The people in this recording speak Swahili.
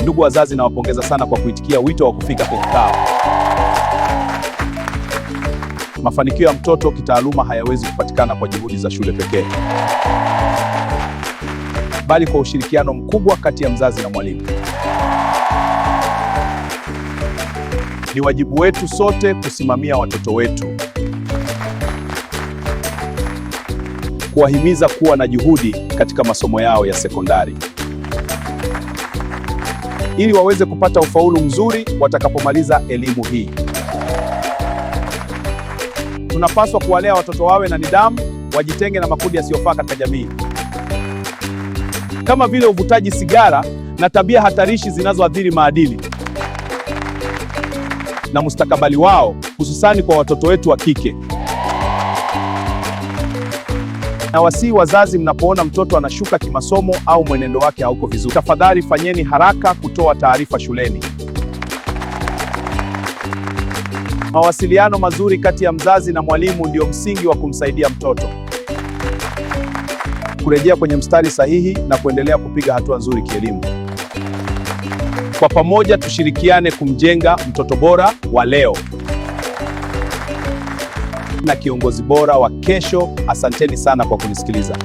Ndugu wazazi, nawapongeza sana kwa kuitikia wito wa kufika kwenye kikao. Mafanikio ya mtoto kitaaluma hayawezi kupatikana kwa juhudi za shule pekee, bali kwa ushirikiano mkubwa kati ya mzazi na mwalimu. Ni wajibu wetu sote kusimamia watoto wetu, kuwahimiza kuwa na juhudi katika masomo yao ya sekondari, ili waweze kupata ufaulu mzuri watakapomaliza elimu hii. Tunapaswa kuwalea watoto wawe na nidhamu, wajitenge na makundi yasiyofaa katika jamii, kama vile uvutaji sigara na tabia hatarishi zinazoathiri maadili na mustakabali wao, hususani kwa watoto wetu wa kike. Na wasihi wazazi, mnapoona mtoto anashuka kimasomo au mwenendo wake hauko vizuri, tafadhali fanyeni haraka kutoa taarifa shuleni. Mawasiliano mazuri kati ya mzazi na mwalimu ndio msingi wa kumsaidia mtoto kurejea kwenye mstari sahihi na kuendelea kupiga hatua nzuri kielimu. Kwa pamoja tushirikiane kumjenga mtoto bora wa leo na kiongozi bora wa kesho. Asanteni sana kwa kunisikiliza.